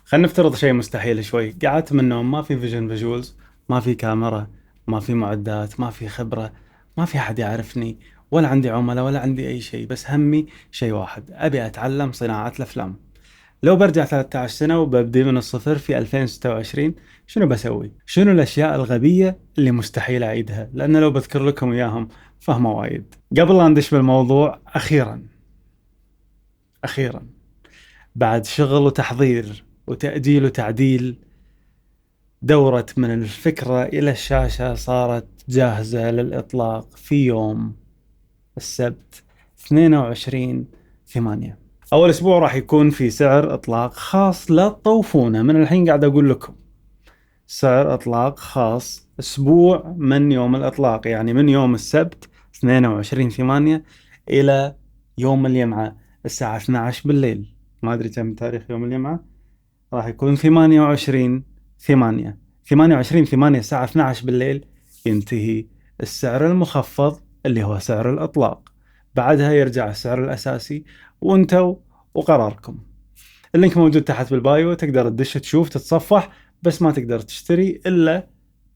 خلينا نفترض شيء مستحيل شوي. قعدت من النوم، ما في فيجوالز، ما في كاميرا، ما في معدات، ما في خبرة، ما في أحد يعرفني، ولا عندي عملاء ولا عندي أي شيء. بس همي شيء واحد، أبي أتعلم صناعة الأفلام. لو برجع 13 سنة وببدي من الصفر في 2026، شنو بسوي؟ شنو الأشياء الغبية اللي مستحيل أعيدها؟ لأن لو بذكر لكم إياهم فهم وايد. قبل لا ندش بالموضوع، أخيراً بعد شغل وتحضير وتأجيل وتعديل، دورت من الفكرة إلى الشاشة صارت جاهزة للإطلاق في يوم السبت 22/8. أول أسبوع راح يكون في سعر إطلاق خاص، لا تطوفونه من الحين قاعد أقول لكم. سعر إطلاق خاص أسبوع من يوم الإطلاق، يعني من يوم السبت 22/8 إلى يوم الجمعة الساعة 12 بالليل. ما أدري كم تاريخ يوم الجمعة، راح يكون 28/8. 28/8 الساعة 12 بالليل ينتهي السعر المخفض اللي هو سعر الإطلاق. بعدها يرجع السعر الأساسي، وانتوا وقراركم. اللينك موجود تحت بالبايو، تقدر تدش تشوف تتصفح، بس ما تقدر تشتري إلا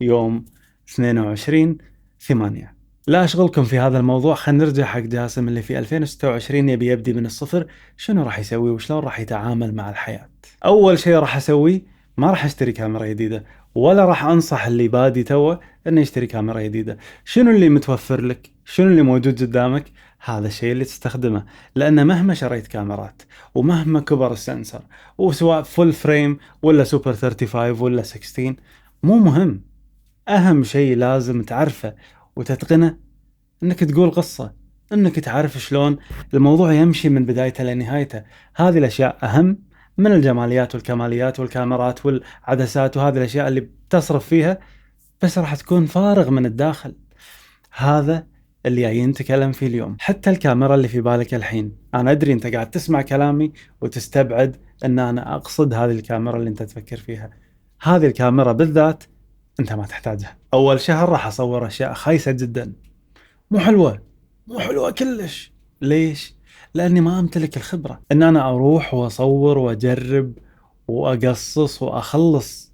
يوم 22/8. لا أشغلكم في هذا الموضوع، خلينا نرجع حق جاسم اللي في 2026 يبي يبدي من الصفر. شنو راح يسوي وشلون راح يتعامل مع الحياة؟ أول شيء راح أسويه، ما راح أشتري كاميرا جديدة، ولا راح أنصح اللي بادي توه إنه يشتري كاميرا جديدة. شنو اللي متوفر لك؟ شنو اللي موجود قدامك؟ هذا الشيء اللي تستخدمه. لأن مهما شريت كاميرات، ومهما كبر السنسر، وسواء فول فريم ولا سوبر 35 ولا 16، مو مهم. أهم شيء لازم تعرفه وتتقنه، إنك تقول قصة، إنك تعرف شلون الموضوع يمشي من بدايته لنهايته. هذه الأشياء أهم من الجماليات والكماليات والكاميرات والعدسات، وهذه الأشياء اللي بتصرف فيها بس راح تكون فارغ من الداخل. هذا اللي جايين نتكلم فيه اليوم. حتى الكاميرا اللي في بالك الحين، أنا أدري أنت قاعد تسمع كلامي وتستبعد أن أنا أقصد هذه الكاميرا اللي أنت تفكر فيها. هذه الكاميرا بالذات أنت ما تحتاجها. أول شهر راح أصور أشياء خايسة جدا، مو حلوة، مو حلوة كلش. ليش؟ لأني ما أمتلك الخبرة أن أنا أروح وأصور وأجرب وأقصص وأخلص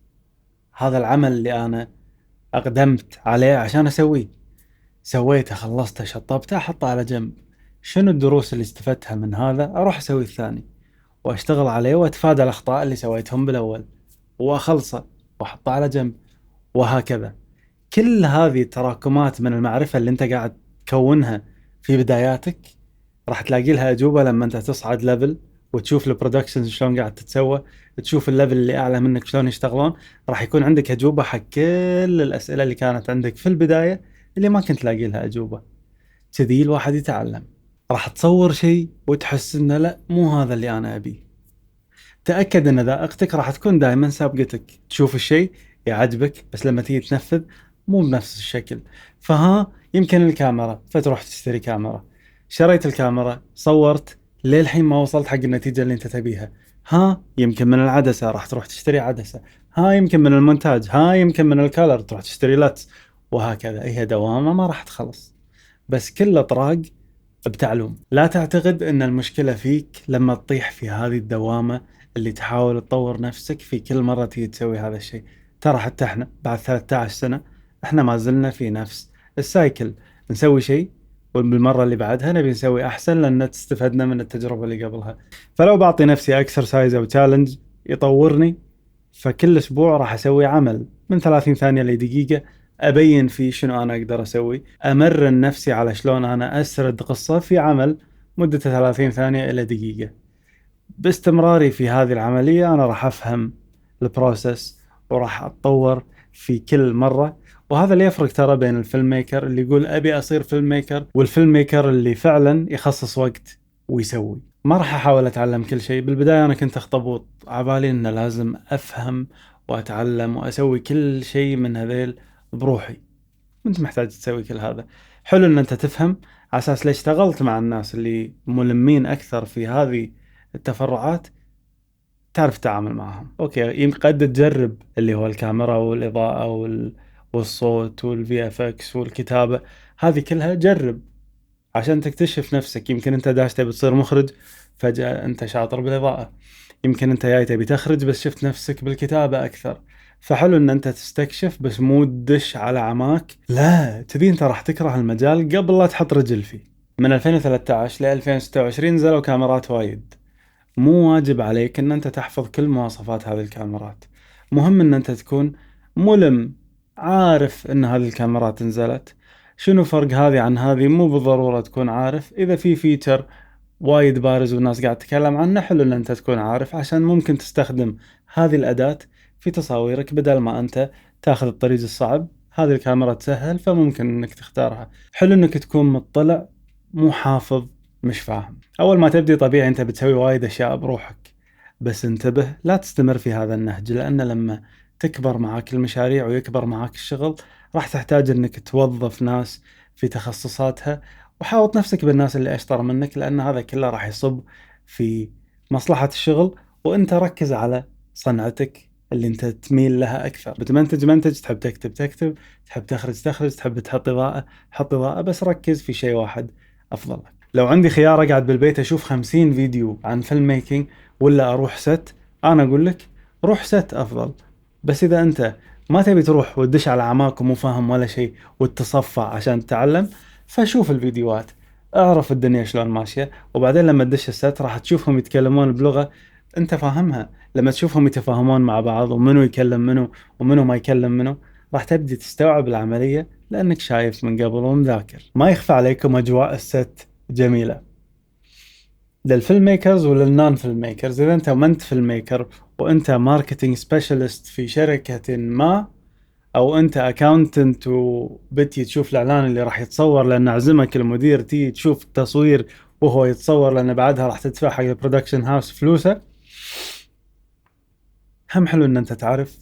هذا العمل اللي أنا أقدمت عليه عشان أسويه. سويته، خلصته، شطبته، أحطه على جنب. شنو الدروس اللي استفدتها من هذا؟ أروح أسوي الثاني وأشتغل عليه وأتفادى الأخطاء اللي سويتهم بالأول وأخلصه وأحطه على جنب، وهكذا. كل هذه التراكمات من المعرفة اللي أنت قاعد تكونها في بداياتك راح تلاقي لها أجوبة لما أنت تصعد ليفل وتشوف البرودكشنز شلون قاعد تتسوى، تشوف الليفل اللي أعلى منك شلون يشتغلون. راح يكون عندك أجوبة حق كل الأسئلة اللي كانت عندك في البداية اللي ما كنت لاقي لها أجوبة. كذي الواحد يتعلم. راح تصور شيء وتحس إنه لا، مو هذا اللي أنا أبيه. تأكد أن ذائقتك راح تكون دائما سابقتك. تشوف الشيء يعجبك، بس لما تيجي تنفذ مو بنفس الشكل. فها يمكن الكاميرا، فتروح تشتري كاميرا. شريت الكاميرا، صورت، للحين ما وصلت حق النتيجة اللي انت تبيها. ها يمكن من العدسة، راح تروح تشتري عدسة. ها يمكن من المونتاج، ها يمكن من الكالر، تروح تشتري لتس. وهكذا هي دوامة ما راح تخلص، بس كل طراق بتعلم. لا تعتقد ان المشكلة فيك لما تطيح في هذه الدوامة اللي تحاول تطور نفسك في كل مرة تيجي تسوي هذا الشيء. ترى حتى احنا بعد 13 سنة احنا ما زلنا في نفس السايكل. نسوي شيء وبالمرة اللي بعدها نبي نسوي احسن، لان استفدنا من التجربة اللي قبلها. فلو بعطي نفسي اكسرسايز او تشالنج يطورني، فكل اسبوع راح اسوي عمل من 30 ثانية لدقيقة، ابين فيه شنو انا اقدر اسوي. امرن نفسي على شلون انا اسرد قصة في عمل مدته 30 ثانية الى دقيقة. باستمراري في هذه العملية أنا راح أفهم البروسيس وراح أتطور في كل مرة. وهذا اللي يفرق ترى بين الفيلم ميكر اللي يقول أبي أصير فيلم ميكر، والفيلم ميكر اللي فعلا يخصص وقت ويسوي. ما راح أحاول أتعلم كل شيء. بالبداية أنا كنت أخطبوط، عبالي إنه لازم أفهم وأتعلم وأسوي كل شيء من هذيل بروحي. أنت محتاج تسوي كل هذا. حلو إن أنت تفهم، على أساس ليش اشتغلت مع الناس اللي ملمين أكثر في هذه التفرعات، تعرف تتعامل معهم. اوكي، يمكن قد تجرب اللي هو الكاميرا والاضاءة والصوت والفي اف اكس والكتابة، هذه كلها جرب عشان تكتشف نفسك. يمكن انت داش تبي تصير مخرج، فجأة انت شاطر بالاضاءة. يمكن انت جاي تبي تخرج بس شفت نفسك بالكتابة اكثر، فحلو ان انت تستكشف بس مو تدش على عماك، لا كذي انت راح تكره المجال قبل لا تحط رجل فيه. من 2013 ل 2026 نزلوا كاميرات وايد، مو واجب عليك ان انت تحفظ كل مواصفات هذه الكاميرات، مهم ان انت تكون ملم، عارف ان هذه الكاميرات نزلت، شنو فرق هذه عن هذه، مو بالضرورة تكون عارف. اذا في فيتشر وايد بارز والناس قاعد تتكلم عنه، حلو ان انت تكون عارف عشان ممكن تستخدم هذه الاداة في تصاويرك بدل ما انت تاخذ الطريق الصعب. هذه الكاميرا تسهل فممكن انك تختارها. حلو انك تكون مطلع، مو حافظ مش فاهم. اول ما تبدي طبيعي انت بتسوي وايد اشياء بروحك، بس انتبه لا تستمر في هذا النهج، لان لما تكبر معاك المشاريع ويكبر معاك الشغل راح تحتاج انك توظف ناس في تخصصاتها، وحاوط نفسك بالناس اللي اشطر منك، لان هذا كله راح يصب في مصلحة الشغل. وانت ركز على صنعتك اللي انت تميل لها اكثر. بتمنتج منتج، تحب تكتب تكتب، تحب تخرج تخرج، تحب تحط اضاءة حط اضاءة، بس ركز في شيء واحد افضل لك. لو عندي خيار اقعد بالبيت اشوف 50 فيديو عن فيلم ميكينج ولا اروح ست، انا اقول لك روح ست افضل. بس اذا انت ما تبي تروح وتدش على اعماق ومو فاهم ولا شيء وتتصفع عشان تتعلم، فشوف الفيديوهات، اعرف الدنيا شلون ماشية، وبعدين لما تدش الست راح تشوفهم يتكلمون بلغة انت فاهمها. لما تشوفهم يتفاهمون مع بعض ومنو يكلم منو ومنو ما يكلم منو، راح تبدي تستوعب العملية لانك شايف من قبل ومذاكر. ما يخفى عليكم اجواء الست جميلة للفيلم ميكرز وللنون فيلم ميكرز. اذا انت ما انت فيلم ميكر وانت ماركتينج سبيشالست في شركة ما، او انت اكاونتنت وبتي تشوف الاعلان اللي راح يتصور لان اعزمك المدير تيجي تشوف التصوير وهو يتصور لان بعدها راح تدفع حق البرودكشن هاوس فلوسه، هم حلو ان انت تعرف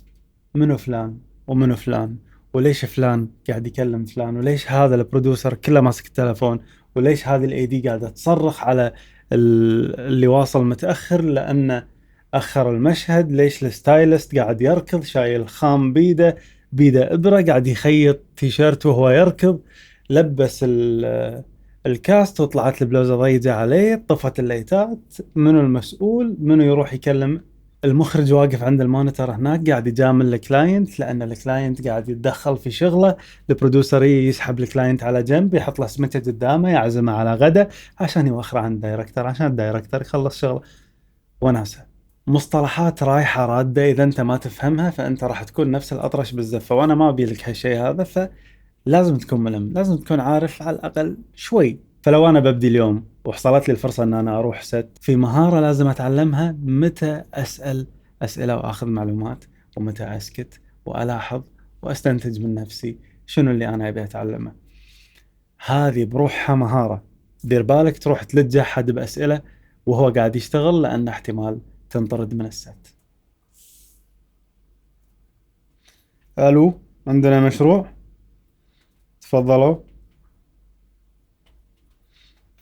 منو فلان ومنو فلان، وليش فلان قاعد يكلم فلان، وليش هذا البرودوسر كله ماسك التلفون، وليش هذه الاي دي قاعده تصرخ على اللي واصل متاخر لانه اخر المشهد، ليش الستايلست قاعد يركض شايل خام بيده ابره قاعد يخيط تيشيرت وهو يركض، لبس الكاست وطلعت البلوزه ضيقه عليه، طفت الليتات، منو المسؤول، منو يروح يكلم المخرج واقف عند المونيتور هناك قاعد يجامل الكلاينت لان الكلاينت قاعد يتدخل في شغله، البرودوسر يسحب الكلاينت على جنب يحط له سمكه قدامه يعزمه على غدا عشان يوخره عند الدايركتور عشان الدايركتور يخلص شغله. وناسه مصطلحات رايحه راده، اذا انت ما تفهمها فانت راح تكون نفس الاطرش بالزفه، وانا ما ابي لك هالشيء هذا. فلازم تكون ملم، لازم تكون عارف على الاقل شوي. فلو انا ببدي اليوم وحصلت لي الفرصة ان انا اروح ست، في مهارة لازم اتعلمها: متى اسأل اسئلة واخذ معلومات، ومتى اسكت والاحظ واستنتج من نفسي شنو اللي انا ابي اتعلمه. هذه بروحها مهارة، دير بالك تروح تلج احد باسئلة وهو قاعد يشتغل لان احتمال تنطرد من الست. الو، عندنا مشروع، تفضلوا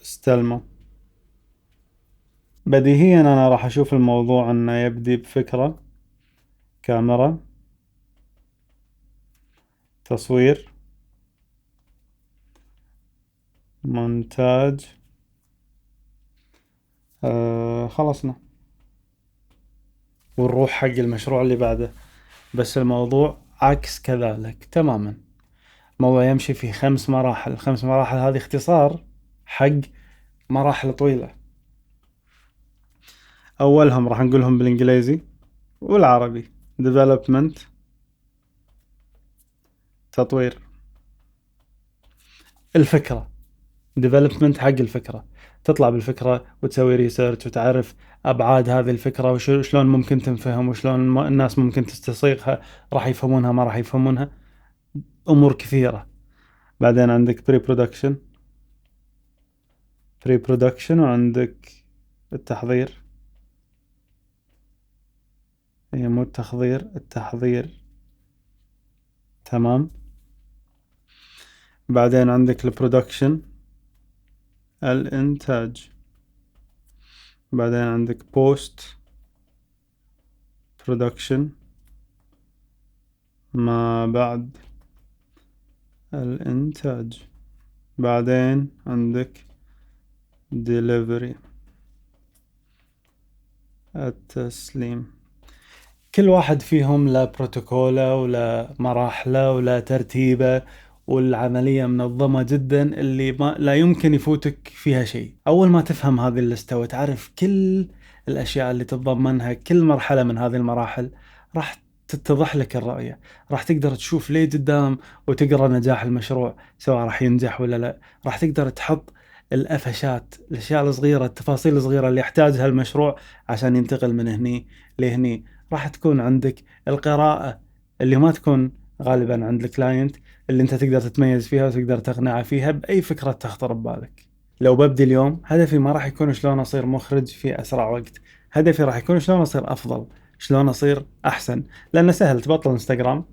استلموا. بديهيا انا راح اشوف الموضوع انه يبدي بفكرة، كاميرا، تصوير، مونتاج، خلصنا ونروح حق المشروع اللي بعده. بس الموضوع عكس كذلك تماما، الموضوع يمشي في 5 مراحل، ال5 مراحل هذه اختصار حق مراحل طويلة. أولهم راح نقولهم بالإنجليزي والعربي: development، تطوير، الفكرة، development حق الفكرة، تطلع بالفكرة وتسوي ريسيرش وتعرف أبعاد هذه الفكرة وشلون ممكن تنفهم وشلون الناس ممكن تستصيغها، راح يفهمونها ما راح يفهمونها، أمور كثيرة. بعدين عندك بري برودكشن وعندك التحضير، هي مو التحضير تمام. بعدين عندك البرودكشن، الإنتاج. بعدين عندك بوست برودكشن، ما بعد الإنتاج. بعدين عندك delivery، التسليم. كل واحد فيهم له بروتوكوله ولا مراحله ولا ترتيبه، والعملية منظمة جدا اللي لا يمكن يفوتك فيها شيء. أول ما تفهم هذه اللستة وتعرف كل الأشياء اللي تتضمنها كل مرحلة من هذه المراحل، راح تتضح لك الرؤية. راح تقدر تشوف ليه قدام وتقرأ نجاح المشروع سواء راح ينجح ولا لا. راح تقدر تحط الأفشات، الأشياء الصغيرة، التفاصيل الصغيرة اللي يحتاجها المشروع عشان ينتقل من هني لهني. راح تكون عندك القراءة اللي ما تكون غالبا عند الكلاينت، اللي انت تقدر تتميز فيها وتقدر تقنعه فيها بأي فكرة تخطر ببالك. لو ببدي اليوم، هدفي ما راح يكون شلون أصير مخرج في أسرع وقت، هدفي راح يكون شلون أصير أفضل، شلون أصير أحسن. لأنه سهل تبطل انستغرام،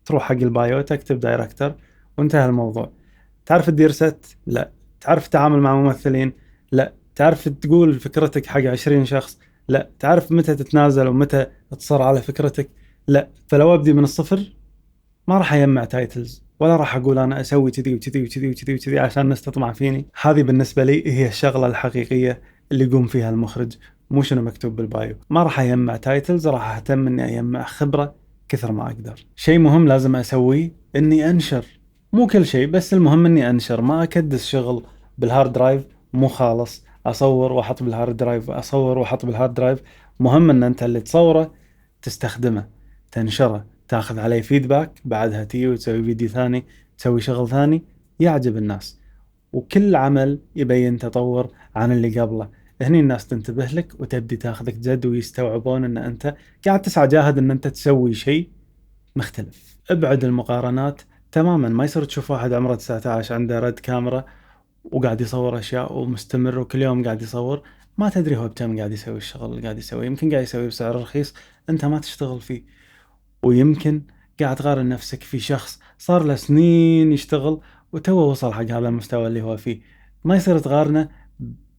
تروح حق البايو تكتب دايركتر وانتهى الموضوع. تعرف تدير ست؟ لا. تعرف تتعامل مع ممثلين؟ لا. تعرف تقول فكرتك حق 20 شخص؟ لا. تعرف متى تتنازل ومتى تصر على فكرتك؟ لا. فلو أبدي من الصفر، ما راح أجمع تايتلز، ولا راح أقول أنا أسوي كذي وكذي وكذي وكذي وكذي عشان الناس تطمع فيني. هذه بالنسبة لي هي الشغلة الحقيقية اللي يقوم فيها المخرج، مو شنو مكتوب بالبايو. ما راح أجمع تايتلز، راح أهتم إني أجمع خبرة كثر ما أقدر. شيء مهم لازم أسويه إني أنشر، مو كل شيء بس المهم إني أنشر. ما أكدس شغل بالهارد درايف مو خالص، أصور وأحط بالهارد درايف، أصور وأحط بالهارد درايف. مهم إن أنت اللي تصوره تستخدمه، تنشره، تاخذ عليه فيدباك، بعدها تي وتسوي فيديو ثاني، تسوي شغل ثاني يعجب الناس. وكل عمل يبين تطور عن اللي قبله. هني الناس تنتبه لك وتبدي تاخذك جد، ويستوعبون ان انت قاعد تسعى جاهد ان انت تسوي شيء مختلف. ابعد المقارنات تماما. ما يصير تشوف واحد عمره 19 عنده رد كاميرا وقاعد يصور اشياء ومستمر وكل يوم قاعد يصور، ما تدري هو بكم قاعد يسوي الشغل اللي قاعد يسويه. يمكن قاعد يسويه بسعر رخيص انت ما تشتغل فيه، ويمكن قاعد تقارن نفسك في شخص صار له سنين يشتغل وتوه وصل حق هذا المستوى اللي هو فيه. ما يصير تقارنه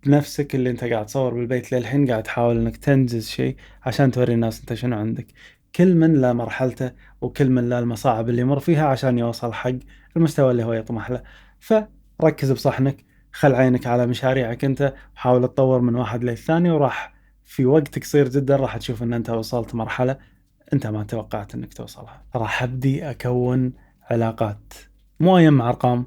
بنفسك اللي انت قاعد تصور بالبيت للحين، قاعد تحاول انك تنجز شيء عشان توري الناس انت شنو عندك. كل من لا مرحلته، وكل من لا المصاعب اللي يمر فيها عشان يوصل حق المستوى اللي هو يطمح له. فركز بصحنك، خل عينك على مشاريعك انت، وحاول تطور من واحد للثاني، وراح في وقت قصير جدا راح تشوف ان انت وصلت مرحلة انت ما توقعت انك توصلها. راح ابدي اكون علاقات، مو اجمع ارقام،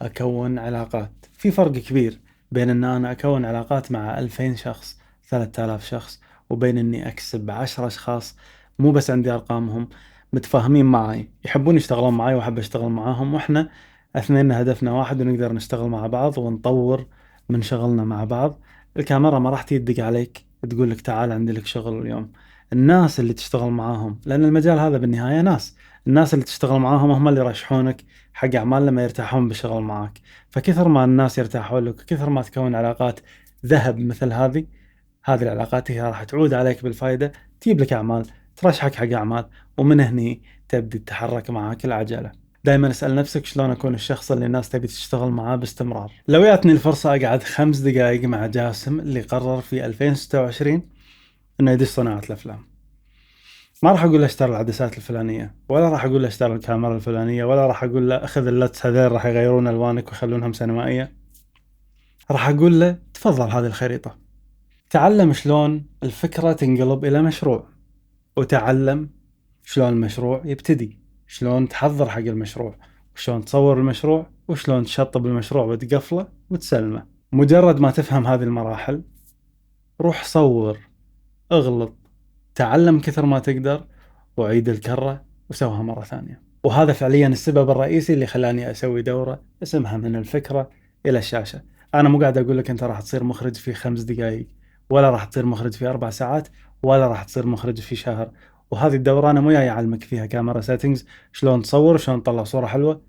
اكون علاقات. في فرق كبير بين ان انا اكون علاقات مع 2000 شخص 3000 شخص، وبين اني اكسب 10 اشخاص مو بس عندي ارقامهم، متفاهمين معي، يحبون يشتغلون معي واحب اشتغل معاهم، واحنا اثنين هدفنا واحد ونقدر نشتغل مع بعض ونطور من شغلنا مع بعض. الكاميرا ما راح تدق عليك تقول لك تعال عندي لك شغل اليوم. الناس اللي تشتغل معاهم، لأن المجال هذا بالنهاية ناس، الناس اللي تشتغل معاهم هم اللي يرشحونك حق أعمال لما يرتاحون بالشغل معاك. فكثر ما الناس يرتاحون لك، كثر ما تكون علاقات ذهب مثل هذه العلاقات هي راح تعود عليك بالفائدة، تجيب لك أعمال، ترشحك حق أعمال، ومن هني تبدي تتحرك معاك العجلة. دائما اسأل نفسك شلون أكون الشخص اللي الناس تبي تشتغل معاه باستمرار. لو جاتني الفرصة أقعد 5 دقائق مع جاسم اللي قرر في 2026 إنه يدش صناعة الأفلام، ما راح اقول له اشتري العدسات الفلانيه، ولا راح اقول له اشتري الكاميرا الفلانيه، ولا راح اقول له اخذ اللتس هذين راح يغيرون الوانك ويخلونهم سينمائيه. راح اقول له تفضل هذه الخريطه، تعلم شلون الفكره تنقلب الى مشروع، وتعلم شلون المشروع يبتدي، شلون تحضر حق المشروع، وشلون تصور المشروع، وشلون تشطب المشروع وتقفله وتسلمه. مجرد ما تفهم هذه المراحل، روح صور، اغلط، تعلم كثر ما تقدر، وعيد الكرة وسوها مرة ثانية. وهذا فعليا السبب الرئيسي اللي خلاني أسوي دورة اسمها من الفكرة إلى الشاشة. أنا مو قاعد أقول لك أنت راح تصير مخرج في 5 دقائق، ولا راح تصير مخرج في 4 ساعات، ولا راح تصير مخرج في شهر. وهذه الدورة أنا مو جاي أعلمك فيها كاميرا سيتنجز، شلون تصور وشلون تطلع صورة حلوة،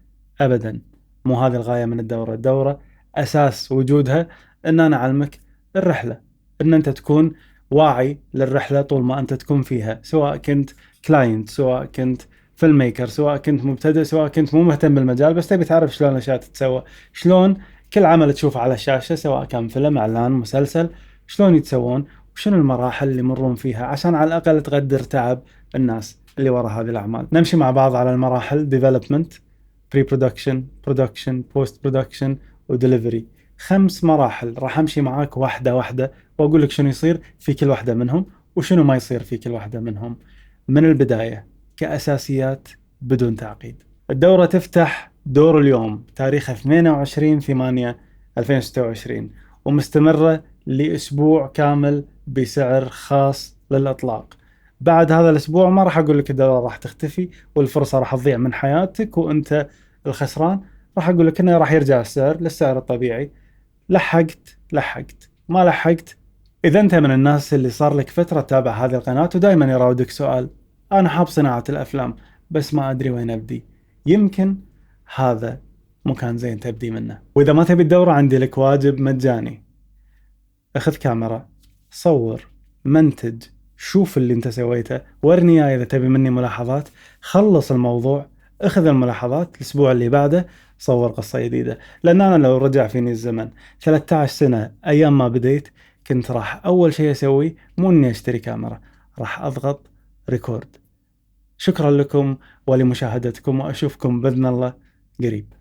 أبدا. مو هذه الغاية من الدورة. الدورة أساس وجودها أن أنا أعلمك الرحلة، أن أنت تكون واعي للرحلة طول ما أنت تكون فيها، سواء كنت كلاينت، سواء كنت فيلم ميكر، سواء كنت مبتدئ، سواء كنت مو مهتم بالمجال بس تبي تعرف شلون الأشياء تتسوى، شلون كل عمل تشوفه على الشاشة سواء كان فيلم، إعلان، مسلسل، شلون يتسوون، وشنو المراحل اللي يمرون فيها عشان على الأقل تقدر تعب الناس اللي وراء هذه الأعمال. نمشي مع بعض على المراحل: development، pre-production، production، post-production، ودelivery. 5 مراحل راح أمشي معاك واحدة واحدة، وأقول لك شنو يصير في كل واحدة منهم، وشنو ما يصير في كل واحدة منهم من البداية كأساسيات بدون تعقيد. الدورة تفتح دور اليوم تاريخ 22/8/2026 ومستمرة لأسبوع كامل بسعر خاص للإطلاق. بعد هذا الأسبوع ما راح أقول لك الدورة راح تختفي والفرصة راح تضيع من حياتك وأنت الخسران، راح أقول لك إنه راح يرجع السعر للسعر الطبيعي. لحقت ما لحقت. إذا أنت من الناس اللي صار لك فترة تتابع هذه القناة ودائما يراودك سؤال أنا حاب صناعة الأفلام بس ما أدري وين أبدي، يمكن هذا مكان زين تبدي منه. وإذا ما تبي الدورة عندي لك واجب مجاني، أخذ كاميرا، صور، منتج، شوف اللي أنت سويته، ورني إياه إذا تبي مني ملاحظات، خلص الموضوع، أخذ الملاحظات، الأسبوع اللي بعده صور قصة جديدة. لأن أنا لو رجع فيني الزمن 13 سنة أيام ما بديت كنت راح أول شيء أسوي مو إني أشتري كاميرا، راح أضغط ريكورد. شكرا لكم ولمشاهدتكم وأشوفكم بإذن الله قريب.